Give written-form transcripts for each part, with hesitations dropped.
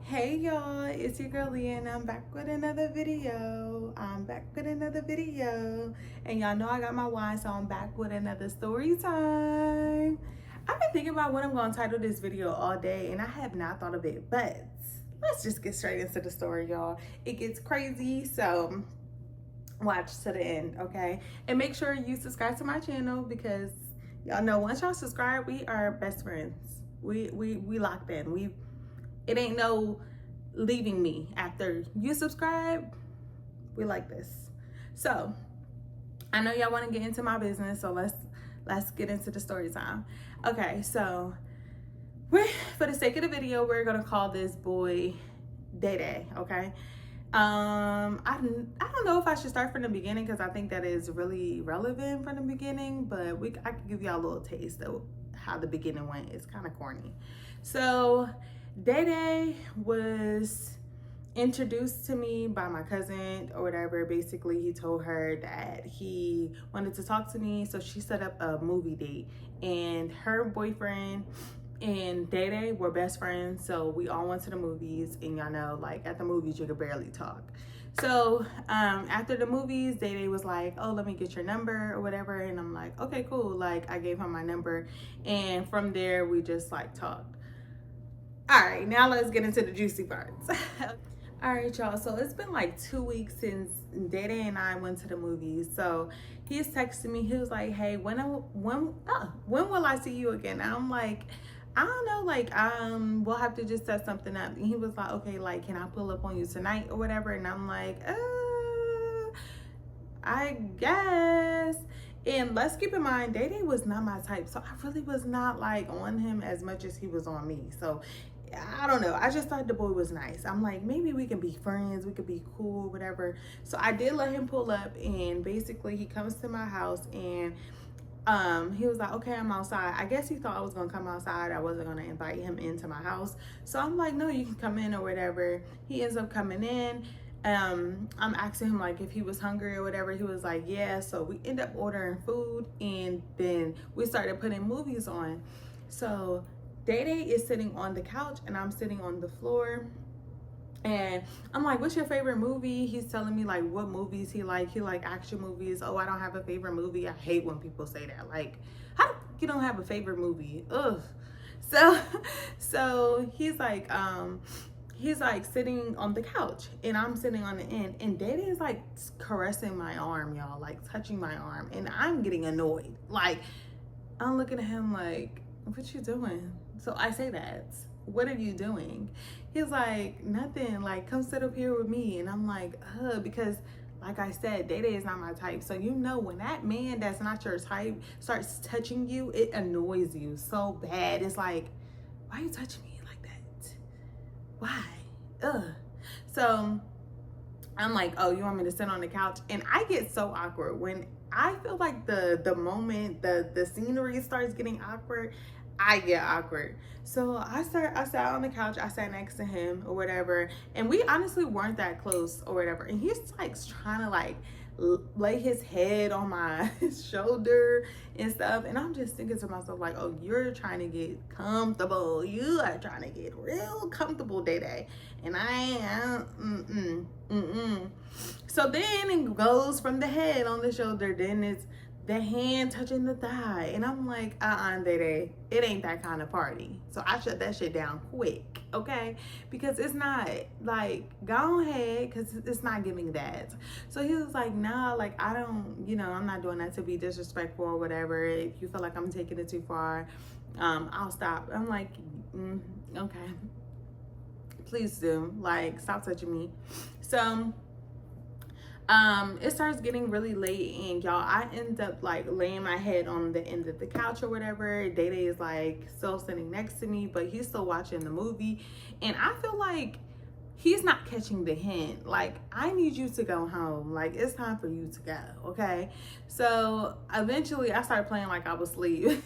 Hey y'all, it's your girl Leah and I'm back with another video. And y'all know I got my wine, so I'm back with another story time. I've been thinking about what I'm going to title this video all day and I have not thought of it, but let's just get straight into the story, y'all. It gets crazy, so watch to the end, okay? And make sure you subscribe to my channel because y'all know once y'all subscribe, we are best friends. We locked in. It ain't no leaving me after you subscribe. We like this. So I know y'all want to get into my business, so let's get into the story time. Okay, so for the sake of the video, we're gonna call this boy DayDay. Okay. I don't know if I should start from the beginning because I think that is really relevant from the beginning, but I can give y'all a little taste of how the beginning went. It's kind of corny. So DayDay was introduced to me by my cousin or whatever. Basically, he told her that he wanted to talk to me, so she set up a movie date, and her boyfriend and DayDay were best friends, so we all went to the movies. And y'all know, like, at the movies you could barely talk. So after the movies, DayDay was like, oh, let me get your number or whatever, and I'm like, okay, cool. Like, I gave him my number, and from there we just like talked. All right, now let's get into the juicy parts. All right, y'all, so it's been like 2 weeks since DayDay and I went to the movies. So he's texting me. He was like, hey, when will I see you again? And I'm like, I don't know, like, we'll have to just set something up. And he was like, okay, like, can I pull up on you tonight or whatever? And I'm like, I guess. And let's keep in mind, DayDay was not my type, so I really was not like on him as much as he was on me. So I don't know, I just thought the boy was nice. I'm like, maybe we can be friends, we could be cool, whatever. So I did let him pull up, and basically he comes to my house, and he was like, okay, I'm outside. I guess he thought I was gonna come outside. I wasn't gonna invite him into my house. So I'm like, no, you can come in or whatever. He ends up coming in. I'm asking him like if he was hungry or whatever. He was like, yeah. So we end up ordering food, and then we started putting movies on. So DayDay is sitting on the couch and I'm sitting on the floor, and I'm like, what's your favorite movie? He's telling me like what movies he like. He like action movies. Oh, I don't have a favorite movie. I hate when people say that. Like, how you don't have a favorite movie? Ugh. So he's like sitting on the couch, and I'm sitting on the end, and DayDay is like caressing my arm, y'all, like touching my arm, and I'm getting annoyed. Like, I'm looking at him like, what you doing? So I say that, what are you doing? He's like, nothing, like, come sit up here with me. And I'm like, because like I said, DayDay is not my type. So you know, when that man that's not your type starts touching you, it annoys you so bad. It's like, why are you touching me like that? Why? So I'm like, oh, you want me to sit on the couch? And I get so awkward when I feel like the moment the scenery starts getting awkward, I get awkward. So I sat on the couch, I sat next to him or whatever, and we honestly weren't that close or whatever. And he's like trying to like lay his head on my shoulder and stuff, and I'm just thinking to myself like, oh, you're trying to get comfortable. You are trying to get real comfortable, DayDay, and I am So then it goes from the head on the shoulder, then it's the hand touching the thigh, and I'm like, DayDay, it ain't that kind of party. So I shut that shit down quick, okay? Because it's not, like, go ahead, because it's not giving that. So he was like, nah, like, I don't, I'm not doing that to be disrespectful or whatever. If you feel like I'm taking it too far, I'll stop. I'm like, okay, please do, like, stop touching me. So it starts getting really late, and y'all, I end up like laying my head on the end of the couch or whatever. DayDay is like still sitting next to me, but he's still watching the movie, and I feel like he's not catching the hint. Like, I need you to go home. Like, it's time for you to go, okay? So eventually I started playing like I was asleep.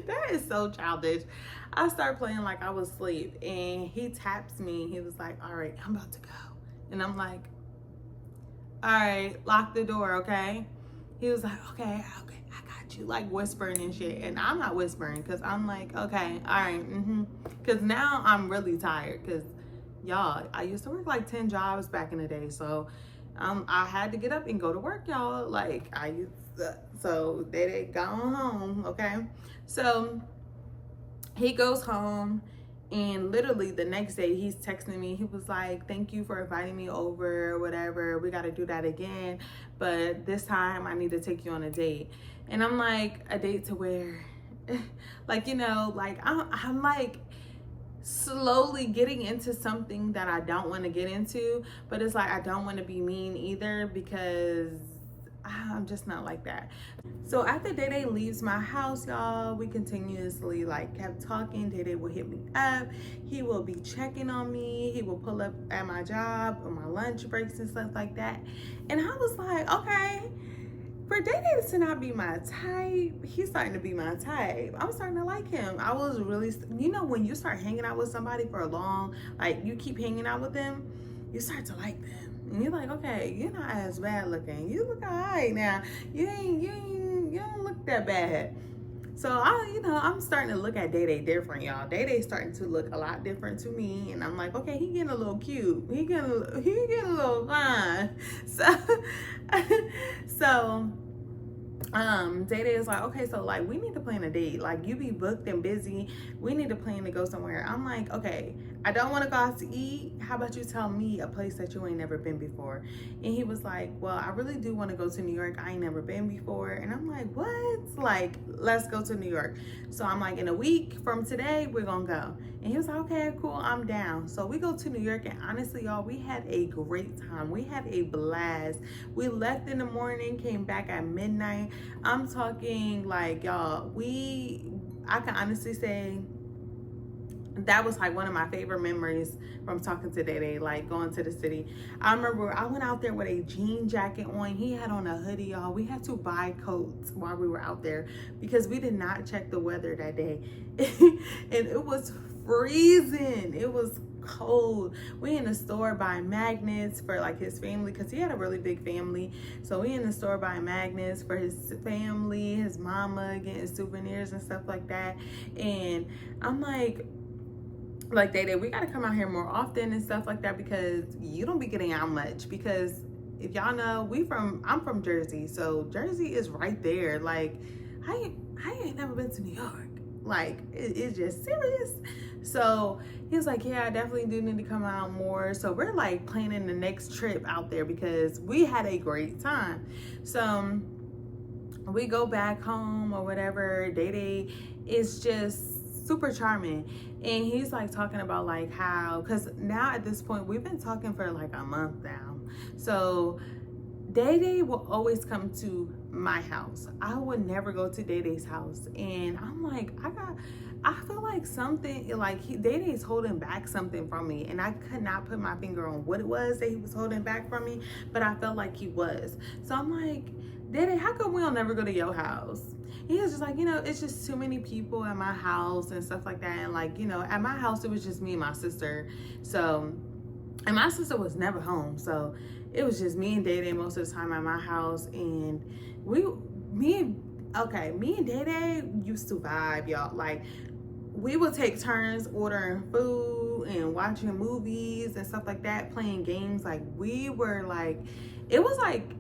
That is so childish. I started playing like I was asleep, and he taps me. He was like, all right, I'm about to go. And I'm like, all right, lock the door, okay? He was like, okay, I got but you like whispering and shit. And I'm not whispering because I'm like, okay, all right, because now I'm really tired because y'all, I used to work like 10 jobs back in the day, so I had to get up and go to work, y'all. Like I used to, so they gone home, okay? So he goes home, and literally the next day he's texting me. He was like, thank you for inviting me over, whatever, we got to do that again, but this time I need to take you on a date. And I'm like, a date to where? Like, you know, like I'm like slowly getting into something that I don't want to get into, but it's like I don't want to be mean either because I'm just not like that. So after DayDay leaves my house, y'all, we continuously like kept talking. DayDay will hit me up. He will be checking on me. He will pull up at my job on my lunch breaks and stuff like that. And I was like, okay, for DayDay to not be my type, he's starting to be my type. I'm starting to like him. I was really, you know, when you start hanging out with somebody for a long, like you keep hanging out with them, you start to like them. And you're like, okay, you're not as bad looking. You look all right now. You don't look that bad. So I'm starting to look at DayDay different, y'all. DayDay's starting to look a lot different to me, and I'm like, okay, he getting a little cute. He getting a little fine. So DayDay is like, okay, so like we need to plan a date. Like you be booked and busy. We need to plan to go somewhere. I'm like, okay, I don't want to go out to eat. How about you tell me a place that you ain't never been before? And he was like, well, I really do want to go to New York. I ain't never been before. And I'm like, what? Like, let's go to New York. So I'm like, in a week from today, we're going to go. And he was like, okay, cool, I'm down. So we go to New York, and honestly, y'all, we had a great time. We had a blast. We left in the morning, came back at midnight. I'm talking like, y'all, I can honestly say that was like one of my favorite memories from talking to DayDay, like going to the city. I remember I went out there with a jean jacket on. He had on a hoodie, y'all. We had to buy coats while we were out there because we did not check the weather that day. And it was freezing. It was cold. We in the store buying magnets for like his family because he had a really big family. So we in the store buying magnets for his family, his mama, getting souvenirs and stuff like that. And I'm like DayDay, we gotta come out here more often and stuff like that because you don't be getting out much. Because if y'all know, I'm from Jersey, so Jersey is right there. Like I ain't never been to New York. Like it's just serious. So he was like, yeah, I definitely do need to come out more. So we're like planning the next trip out there because we had a great time. So we go back home or whatever. DayDay is just super charming, and he's like talking about like how, because now at this point we've been talking for like a month now. So DayDay will always come to my house. I would never go to DayDay's house, and I'm like, I feel like something, like DayDay's holding back something from me, and I could not put my finger on what it was that he was holding back from me, but I felt like he was. So I'm like, DayDay, how come we don't never go to your house? He was just like, it's just too many people at my house and stuff like that. And like, at my house, it was just me and my sister. So, and my sister was never home. So it was just me and DayDay most of the time at my house. And me and DayDay used to vibe, y'all. Like, we would take turns ordering food and watching movies and stuff like that, playing games. Like, we were like, it was like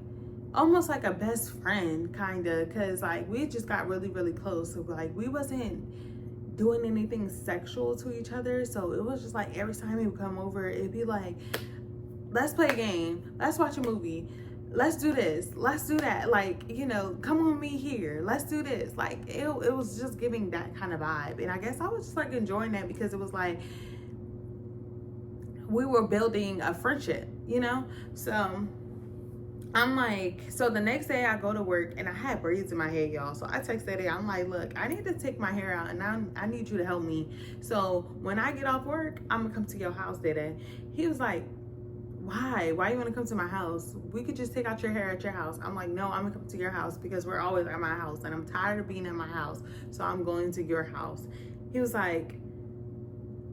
almost like a best friend kind of, because like we just got really, really close. So like we wasn't doing anything sexual to each other. So it was just like every time he would come over, it'd be like, let's play a game, let's watch a movie, let's do this, let's do that, like, come on me here, let's do this. Like it was just giving that kind of vibe. And I guess I was just like enjoying that because it was like we were building a friendship, so I'm like, so the next day I go to work and I had braids in my hair, y'all. So I text DayDay, I'm like, look, I need to take my hair out and I need you to help me. So when I get off work, I'm gonna come to your house, DayDay. He was like, why you want to come to my house? We could just take out your hair at your house. I'm like, no, I'm gonna come to your house because we're always at my house and I'm tired of being at my house. So I'm going to your house. He was like,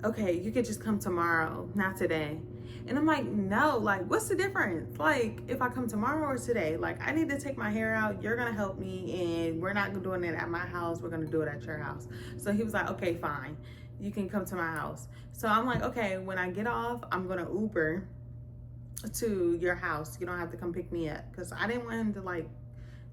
okay, you could just come tomorrow, not today. And I'm like, no, like, what's the difference? Like, if I come tomorrow or today, like, I need to take my hair out. You're going to help me, and we're not doing it at my house. We're going to do it at your house. So he was like, okay, fine. You can come to my house. So I'm like, okay, when I get off, I'm going to Uber to your house. You don't have to come pick me up, because I didn't want him to, like,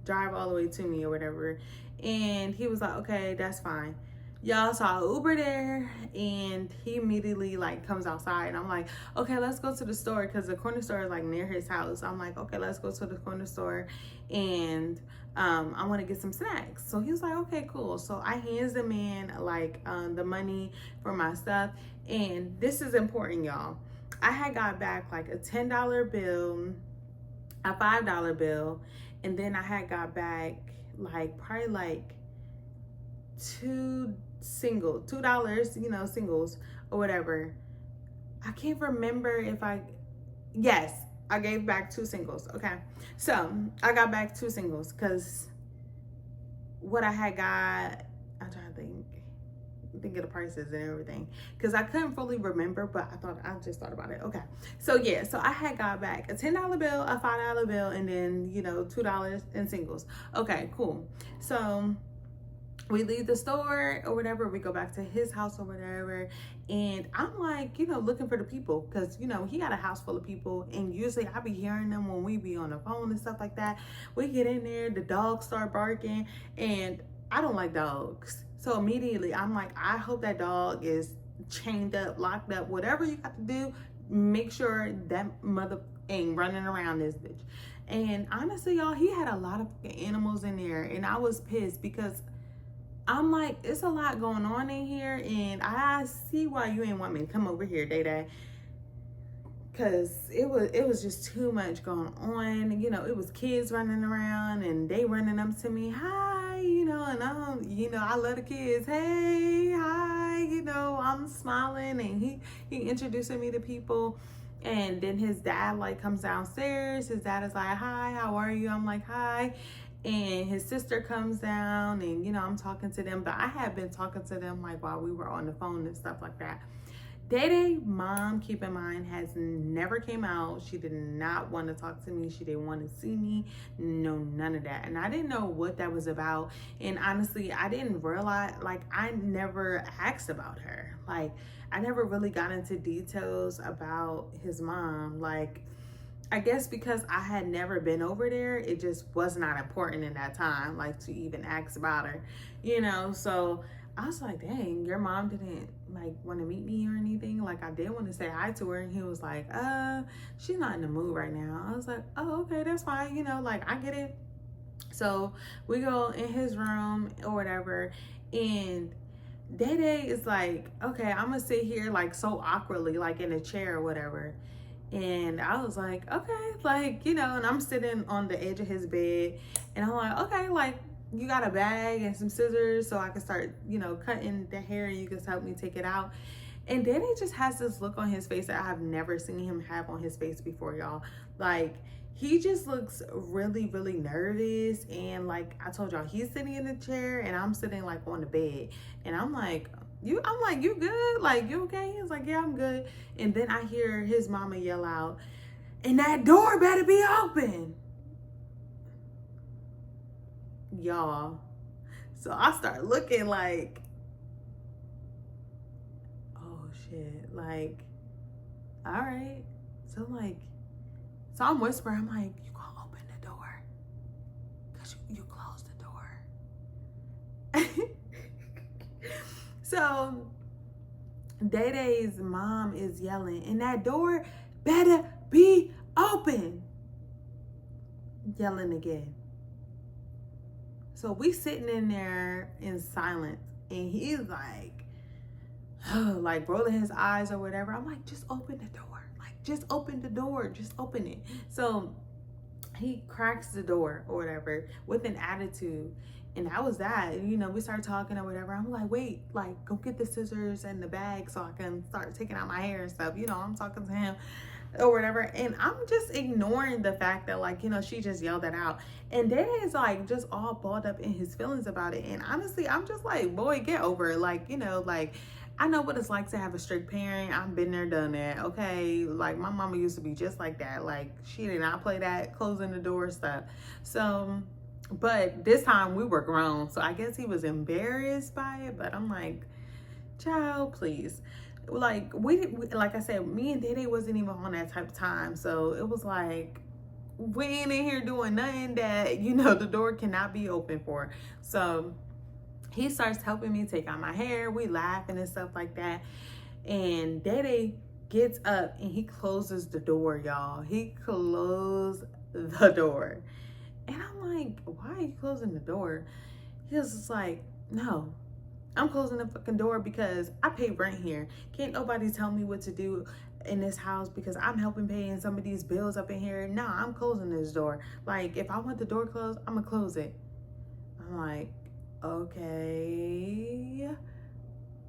drive all the way to me or whatever. And he was like, okay, that's fine. Y'all, so I Uber there, and he immediately like comes outside, and I'm like, okay, let's go to the store, because the corner store is like near his house. I'm like, okay, let's go to the corner store, and I want to get some snacks. So he was like, okay, cool. So I hands the man like the money for my stuff, and this is important, y'all. I had got back like a $10 bill, a $5 bill, and then I had got back like probably like $2, you know, singles or whatever. I can't remember if yes, I gave back 2 singles. Okay, so I got back 2 singles, because what I had got, I'm trying to think of the prices and everything, because I couldn't fully remember, but I just thought about it. Okay, so yeah, so I had got back a $10 bill, a $5 bill, and then, you know, $2 in singles. Okay, cool. So we leave the store or whatever, we go back to his house or whatever, and I'm like, you know, looking for the people, because, you know, he got a house full of people, and usually I be hearing them when we be on the phone and stuff like that. We get in there, the dogs start barking, and I don't like dogs. So immediately I'm like, I hope that dog is chained up, locked up, whatever you got to do, make sure that mother ain't running around this bitch. And honestly, y'all, he had a lot of animals in there, and I was pissed, because I'm like, it's a lot going on in here, and I see why you ain't want me to come over here, DayDay, because it was just too much going on. You know, it was kids running around, and they running up to me, hi, you know, and I love the kids, hey, hi, you know, I'm smiling, and he introducing me to people. And then his dad like comes downstairs. His dad is like, hi, how are you? I'm like, hi. And his sister comes down, and, you know, I'm talking to them, but I had been talking to them like while we were on the phone and stuff like that. DayDay mom, keep in mind, has never came out. She did not want to talk to me. She didn't want to see me. No, none of that. And I didn't know what that was about. And honestly, I didn't realize, like, I never asked about her. Like, I never really got into details about his mom. Like, I guess because I had never been over there, it just was not important in that time, like, to even ask about her, you know? So I was like, dang, your mom didn't like want to meet me or anything. Like, I did want to say hi to her, and he was like, she's not in the mood right now. I was like, oh, okay, that's fine, you know, like, I get it. So we go in his room or whatever, and DayDay is like, okay, I'm gonna sit here like so awkwardly, like in a chair or whatever. And I was like, okay, like, you know, and I'm sitting on the edge of his bed, and I'm like, okay, like, you got a bag and some scissors so I can start, you know, cutting the hair, and you can help me take it out. And then he just has this look on his face that I've never seen him have on his face before, y'all. Like, he just looks really, really nervous. And like I told y'all, he's sitting in the chair, and I'm sitting like on the bed, and I'm like, you good? Like, you okay? He's like, yeah, I'm good. And then I hear his mama yell out, and that door better be open, y'all. So I start looking like, oh shit, like, all right. So I'm whispering, I'm like, you gonna open the door, because you closed the door. So DayDay's mom is yelling, and that door better be open, yelling again. So we sitting in there in silence, and he's like, like rolling his eyes or whatever. I'm like, just open the door. Like, just open the door. Just open it. So he cracks the door or whatever with an attitude. And that was that. You know, we started talking or whatever. I'm like, wait, like, go get the scissors and the bag so I can start taking out my hair and stuff. You know, I'm talking to him or whatever, and I'm just ignoring the fact that, like, you know, she just yelled that out, and DayDay is like just all balled up in his feelings about it. And honestly, I'm just like, boy, get over it. Like, you know, like, I know what it's like to have a strict parent. I've been there, done that. Okay, like my mama used to be just like that. Like she did not play that closing the door stuff. So, but this time we were grown, so I guess he was embarrassed by it. But I'm like, child, please. Like like I said, me and DayDay wasn't even on that type of time. So it was like, we ain't in here doing nothing that, you know, the door cannot be open for. So he starts helping me take out my hair. We laughing and stuff like that. And DayDay gets up and he closes the door, y'all. He closed the door. And I'm like, why are you closing the door? He was just like, no, I'm closing the fucking door because I pay rent here. Can't nobody tell me what to do in this house because I'm helping paying some of these bills up in here. No, I'm closing this door. Like, if I want the door closed, I'm gonna close it. I'm like, okay.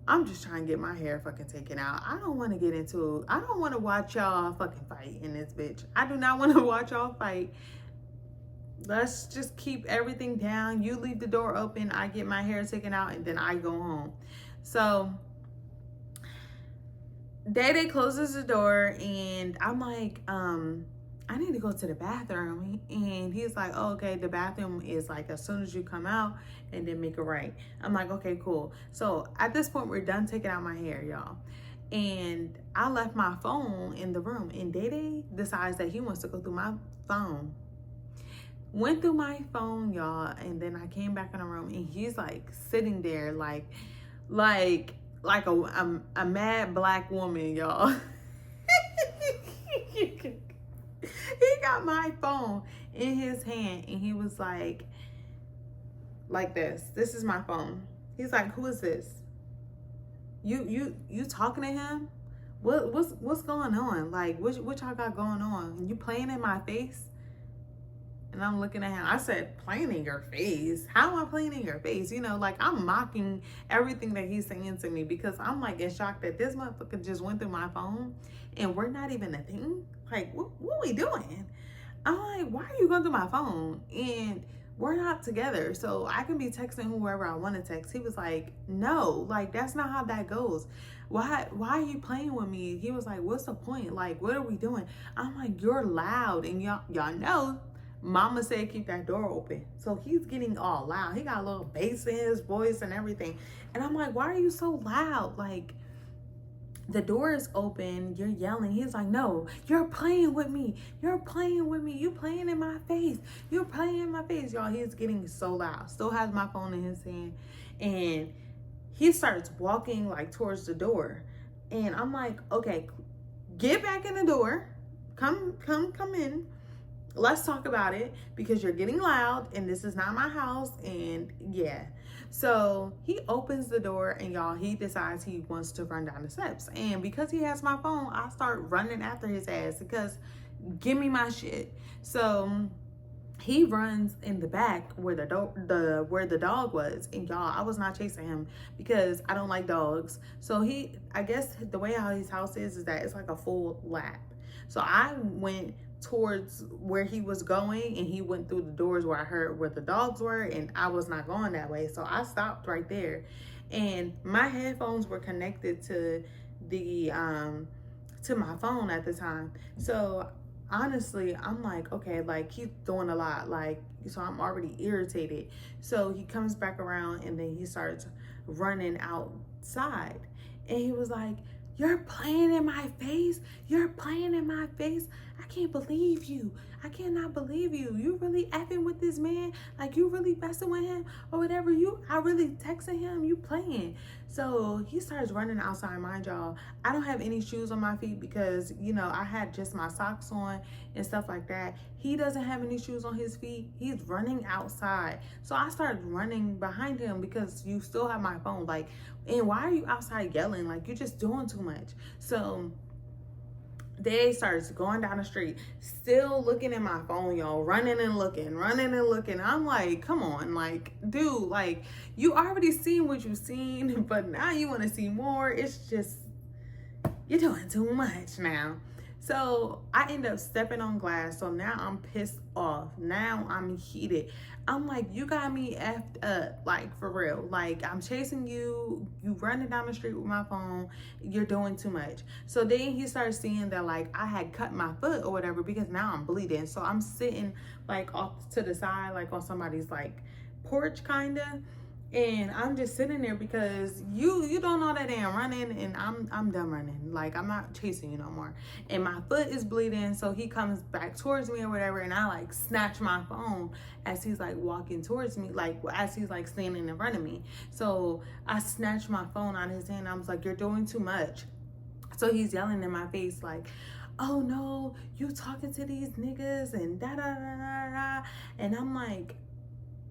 I'm just trying to get my hair fucking taken out. I don't want to watch y'all fucking fight in this bitch. I do not want to watch y'all fight. Let's just keep everything down. You leave the door open, I get my hair taken out, and then I go home. So DayDay closes the door and I'm like, I need to go to the bathroom. And he's like, oh, okay, the bathroom is like as soon as you come out and then make a right. I'm like, okay, cool. So at this point, we're done taking out my hair, y'all. And I left my phone in the room and DayDay decides that he wants to go through my phone. Went through my phone, y'all, and then I came back in the room and he's like sitting there like a mad black woman, y'all. He got my phone in his hand and he was like this. This is my phone. He's like, who is this? You talking to him? What's going on? Like, what y'all got going on? You playing in my face? And I'm looking at him. I said, playing in your face? How am I playing in your face? You know, like I'm mocking everything that he's saying to me because I'm like in shock that this motherfucker just went through my phone and we're not even a thing. Like, what are we doing? I'm like, why are you going through my phone? And we're not together, so I can be texting whoever I want to text. He was like, no, like that's not how that goes. Why are you playing with me? He was like, what's the point? Like, what are we doing? I'm like, you're loud, and y'all know mama said keep that door open. So he's getting all loud. He got a little bass in his voice and everything. And I'm like, why are you so loud? Like, the door is open, you're yelling. He's like, no, you're playing with me. You're playing with me. You playing in my face. You're playing in my face. Y'all, he's getting so loud. Still has my phone in his hand. And he starts walking like towards the door. And I'm like, okay, get back in the door. Come in. Let's talk about it because you're getting loud and this is not my house. And yeah. So he opens the door and y'all, he decides he wants to run down the steps. And because he has my phone, I start running after his ass because give me my shit. So he runs in the back where the dog was. And y'all, I was not chasing him because I don't like dogs. So I guess the way how his house is that it's like a full lap. So I went towards where he was going and he went through the doors where I heard where the dogs were, and I was not going that way. So I stopped right there, and my headphones were connected to the to my phone at the time. So honestly, I'm like, okay, like he's doing a lot, like, so I'm already irritated. So he comes back around and then he starts running outside and he was like, you're playing in my face. You're playing in my face. I can't believe you. I cannot believe you. You really effing with this man? Like, you really messing with him or whatever? I really texting him. You playing. So he starts running outside. Mind y'all, I don't have any shoes on my feet because, you know, I had just my socks on and stuff like that. He doesn't have any shoes on his feet. He's running outside. So I started running behind him because you still have my phone. Like, and why are you outside yelling? Like, you're just doing too much. So Day starts going down the street, still looking at my phone, y'all, running and looking. I'm like, come on, like, dude, like, you already seen what you've seen, but now you want to see more. It's just, you're doing too much now. So I end up stepping on glass. So now I'm pissed off. Now I'm heated. I'm like, you got me effed up, like for real. Like I'm chasing you, you running down the street with my phone, you're doing too much. So then he starts seeing that like I had cut my foot or whatever because now I'm bleeding. So I'm sitting like off to the side, like on somebody's like porch kinda. And I'm just sitting there because you don't know that damn running, and I'm done running. Like I'm not chasing you no more. And my foot is bleeding, so he comes back towards me or whatever, and I like snatch my phone as he's like walking towards me, like as he's like standing in front of me. So I snatched my phone out of his hand. I was like, "You're doing too much." So he's yelling in my face like, "Oh no, you talking to these niggas and da da da da da," and I'm like,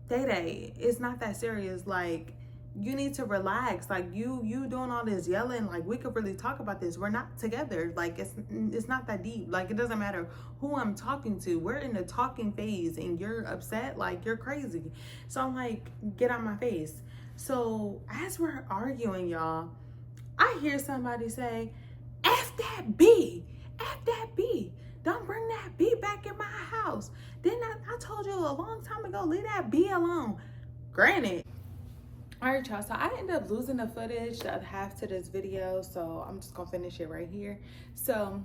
DayDay, it's not that serious. Like, you need to relax. Like, you doing all this yelling. Like, we could really talk about this. We're not together. Like, it's not that deep. Like, it doesn't matter who I'm talking to. We're in the talking phase, and you're upset. Like, you're crazy. So I'm like, get out my face. So as we're arguing, y'all, I hear somebody say, "F that B, F that B. Don't bring that B back in my house." Then I told you a long time ago, leave that B alone. Granted. All right, y'all. So I ended up losing the footage that I have to this video. So I'm just going to finish it right here. So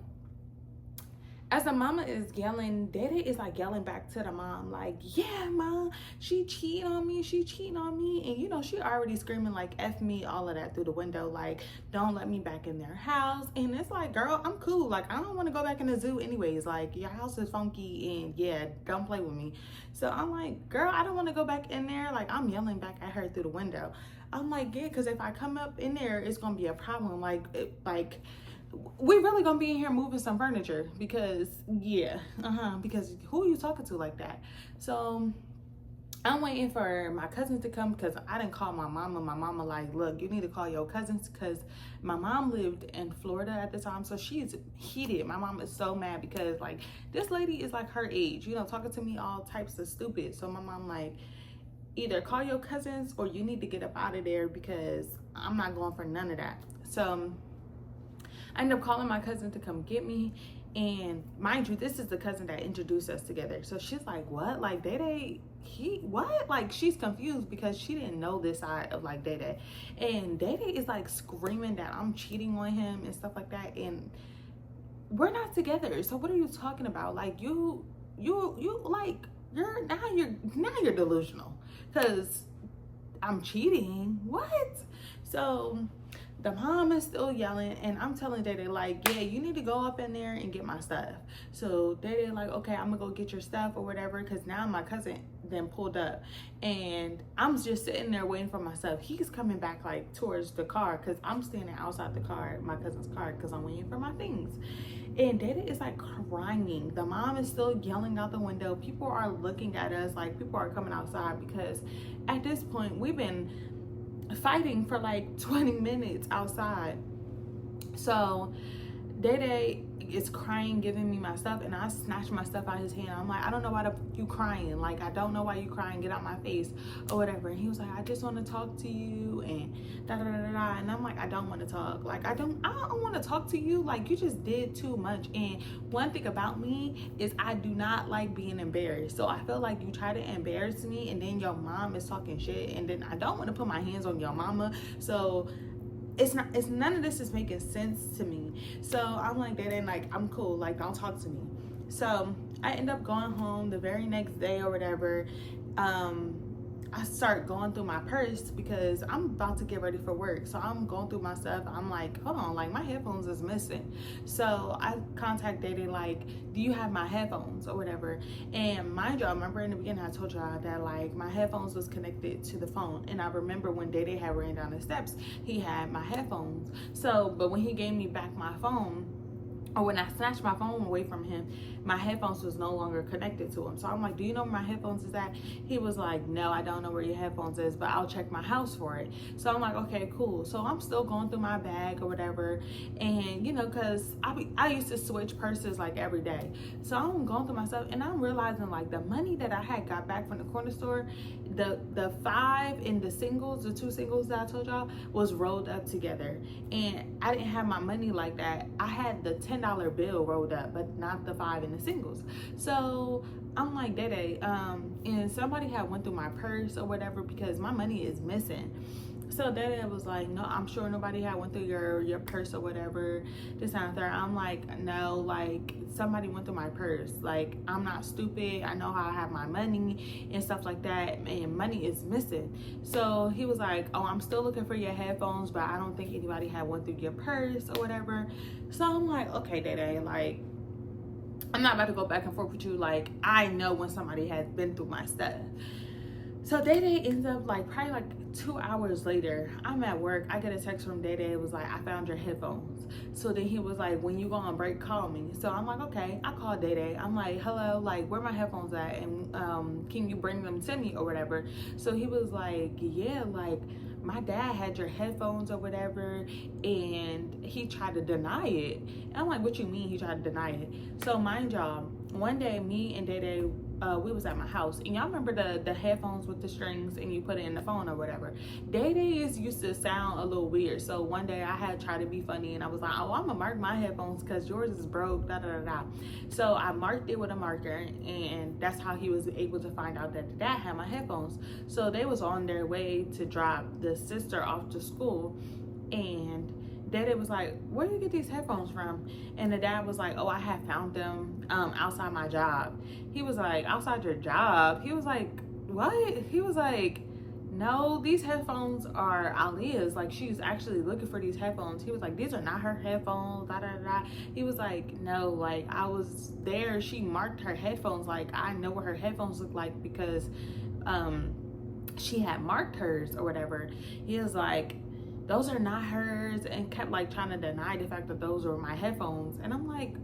as the mama is yelling, DayDay is like yelling back to the mom, like, "Yeah, mom, she cheating on me, she cheating on me." And you know, she already screaming like, "F me," all of that through the window, like, "Don't let me back in their house." And it's like, girl, I'm cool. Like, I don't want to go back in the zoo anyways. Like, your house is funky and yeah, don't play with me. So I'm like, girl, I don't want to go back in there. Like, I'm yelling back at her through the window. I'm like, yeah, because if I come up in there, it's going to be a problem. Like, we really gonna be in here moving some furniture because yeah, because who are you talking to like that? So I'm waiting for my cousins to come because I didn't call my mama. My mama like, "Look, you need to call your cousins," because my mom lived in Florida at the time, so she's heated. My mom is so mad because like this lady is like her age, you know, talking to me all types of stupid. So my mom like, either call your cousins or you need to get up out of there because I'm not going for none of that. So I ended up calling my cousin to come get me. And mind you, this is the cousin that introduced us together. So she's like, "What? Like, DayDay, what?" Like, she's confused because she didn't know this side of like DayDay. And DayDay is like screaming that I'm cheating on him and stuff like that. And we're not together. So what are you talking about? Like, you like, you're delusional because I'm cheating. What? So the mom is still yelling, and I'm telling DayDay like, "Yeah, you need to go up in there and get my stuff." So DayDay like, "Okay, I'm gonna go get your stuff or whatever," because now my cousin then pulled up, and I'm just sitting there waiting for my stuff. He's coming back like towards the car because I'm standing outside the car, my cousin's car, because I'm waiting for my things. And DayDay is like crying. The mom is still yelling out the window. People are looking at us, like people are coming outside because at this point we've been fighting for like 20 minutes outside. So DayDay is crying, giving me my stuff, and I snatch my stuff out of his hand. I'm like, "I don't know why you crying. Like, I don't know why you crying. Get out my face," or whatever. And he was like, "I just want to talk to you," and da da da da da. And I'm like, "I don't want to talk. Like, I don't want to talk to you. Like, you just did too much." And one thing about me is I do not like being embarrassed. So I feel like you try to embarrass me, and then your mom is talking shit, and then I don't want to put my hands on your mama. So it's none of this is making sense to me. So I'm like, DayDay, like, I'm cool, like, don't talk to me. So I end up going home the very next day or whatever. I start going through my purse because I'm about to get ready for work. So I'm going through my stuff. I'm like, hold on, like my headphones is missing. So I contact DayDay like, "Do you have my headphones or whatever?" And mind y'all, remember in the beginning I told y'all that like my headphones was connected to the phone. And I remember when DayDay had ran down the steps, he had my headphones. So, but when he gave me back my phone, or when I snatched my phone away from him, my headphones was no longer connected to him. So I'm like, "Do you know where my headphones is at?" He was like, "No, I don't know where your headphones is, but I'll check my house for it." So I'm like, okay, cool. So I'm still going through my bag or whatever. And you know, cause I used to switch purses like every day. So I'm going through my stuff, and I'm realizing like the money that I had got back from the corner store, the 5 and the singles, the 2 singles that I told y'all was rolled up together. And I didn't have my money like that. I had the $10 $10 bill rolled up, but not the 5 and the singles. So I'm like, DayDay, and somebody had went through my purse or whatever because my money is missing. So DayDay was like, no, I'm sure nobody had went through your purse or whatever, this and that. I'm like, no, like somebody went through my purse. Like, I'm not stupid. I know how I have my money and stuff like that, and money is missing. So he was like, oh, I'm still looking for your headphones, but I don't think anybody had went through your purse or whatever. So I'm like, okay, DayDay, like, I'm not about to go back and forth with you. Like, I know when somebody has been through my stuff. So DayDay ends up like probably like 2 hours later, I'm at work. I get a text from DayDay. It was like, I found your headphones. So then he was like, when you go on break, call me. So I'm like, okay. I called DayDay. I'm like, hello, like, where my headphones at? And can you bring them to me or whatever? So he was like, yeah, like, my dad had your headphones or whatever, and he tried to deny it. And I'm like, what you mean he tried to deny it? So mind y'all, one day me and DayDay, we was at my house, and y'all remember the headphones with the strings and you put it in the phone or whatever. DayDay used to sound a little weird. So one day I had tried to be funny, and I was like, oh, I'm gonna mark my headphones because yours is broke, da da da da. So I marked it with a marker, and that's how he was able to find out that the dad had my headphones. So they was on their way to drop the sister off to school, and DayDay was like, where do you get these headphones from? And the dad was like, oh, I had found them outside my job. He was like, outside your job? He was like, what? He was like, no, these headphones are Aaliyah's. Like, she's actually looking for these headphones. He was like, these are not her headphones, da da da. He was like, no, like, I was there. She marked her headphones. Like, I know what her headphones look like because she had marked hers or whatever. He was like, those are not hers, and kept like trying to deny the fact that those were my headphones. And I'm like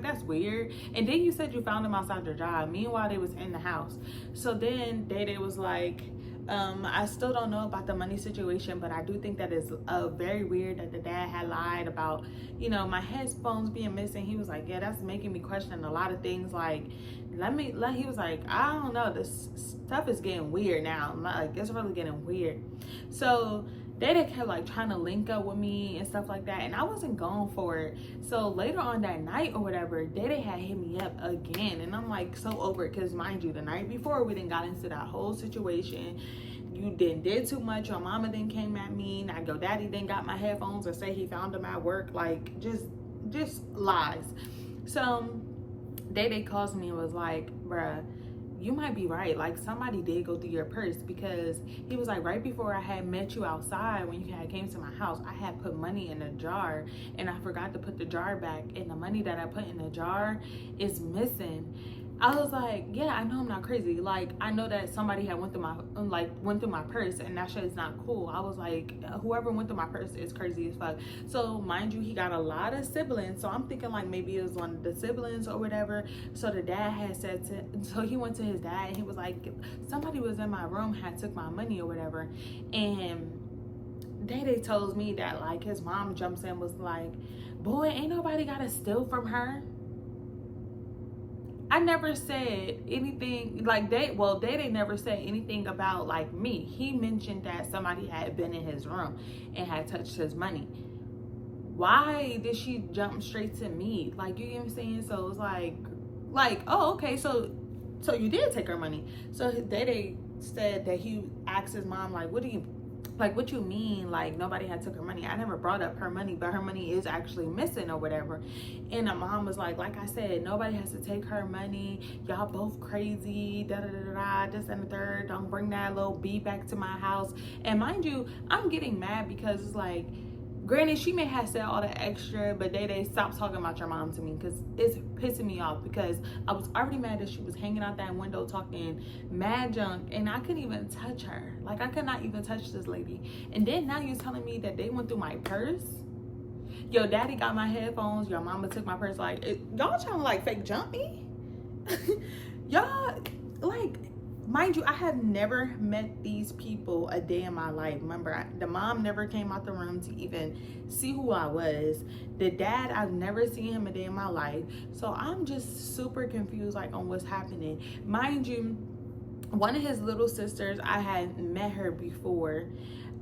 that's weird. And then you said you found them outside your job. Meanwhile, they was in the house. So then DayDay was like, I still don't know about the money situation, but I do think that is very weird that the dad had lied about, you know, my headphones being missing. He was like, yeah, that's making me question a lot of things. Like, he was like, I don't know, this stuff is getting weird now. Like, it's really getting weird. So DayDay kept like trying to link up with me and stuff like that, and I wasn't going for it. So later on that night or whatever, DayDay had hit me up again, and I'm like so over it, because mind you, the night before we didn't got into that whole situation. You did too much. Your mama then came at me. Now your daddy then got my headphones or say he found them at work. Like, just lies. So DayDay calls me and was like, bruh, you might be right. Like, somebody did go through your purse, because he was like, right before I had met you outside, when you had came to my house, I had put money in a jar, and I forgot to put the jar back, and the money that I put in the jar is missing. I was like, yeah, I know I'm not crazy. Like, I know that somebody had went through my purse, and that shit is not cool. I was like, whoever went through my purse is crazy as fuck. So mind you, he got a lot of siblings. So I'm thinking like maybe it was one of the siblings or whatever. So the dad had so he went to his dad, and he was like, somebody was in my room, had took my money or whatever. And DayDay tells me that like his mom jumps in, was like, boy, ain't nobody gotta steal from her. I never said anything like DayDay never said anything about like me. He mentioned that somebody had been in his room and had touched his money. Why did she jump straight to me? Like, you get what I'm saying? So it's like, oh, okay, so you did take her money. So DayDay said that he asked his mom, like, what you mean, like, nobody had took her money? I never brought up her money, but her money is actually missing or whatever. And the mom was like I said, nobody has to take her money. Y'all both crazy, da da da da, this and the third. Don't bring that little B back to my house. And mind you, I'm getting mad because it's like, granted, she may have said all the extra, but DayDay, stop talking about your mom to me, because it's pissing me off, because I was already mad that she was hanging out that window talking mad junk, and I couldn't even touch her. Like, I could not even touch this lady. And then now you're telling me that they went through my purse? Your daddy got my headphones, your mama took my purse. Like, y'all trying to like fake jump me? Y'all, like, mind you, I have never met these people a day in my life. Remember, the mom never came out the room to even see who I was. The dad, I've never seen him a day in my life. So I'm just super confused, like, on what's happening. Mind you, one of his little sisters, I had met her before.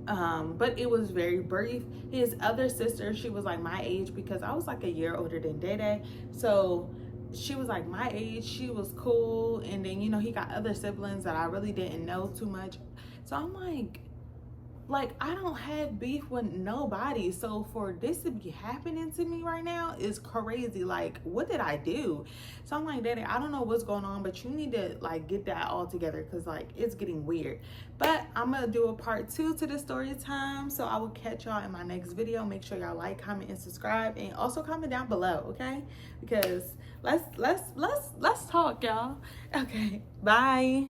But it was very brief. His other sister, she was like my age because I was like a year older than DayDay. So she was like my age. She was cool. And then, you know, he got other siblings that I really didn't know too much. So I'm like I don't have beef with nobody, so for this to be happening to me right now is crazy. Like, what did I do? So I'm like, Daddy, I don't know what's going on, but you need to like get that all together, because like it's getting weird. But I'm gonna do a part 2 to the story time, so I will catch y'all in my next video. Make sure y'all like, comment, and subscribe, and also comment down below, okay? Because let's talk, y'all. Okay, bye.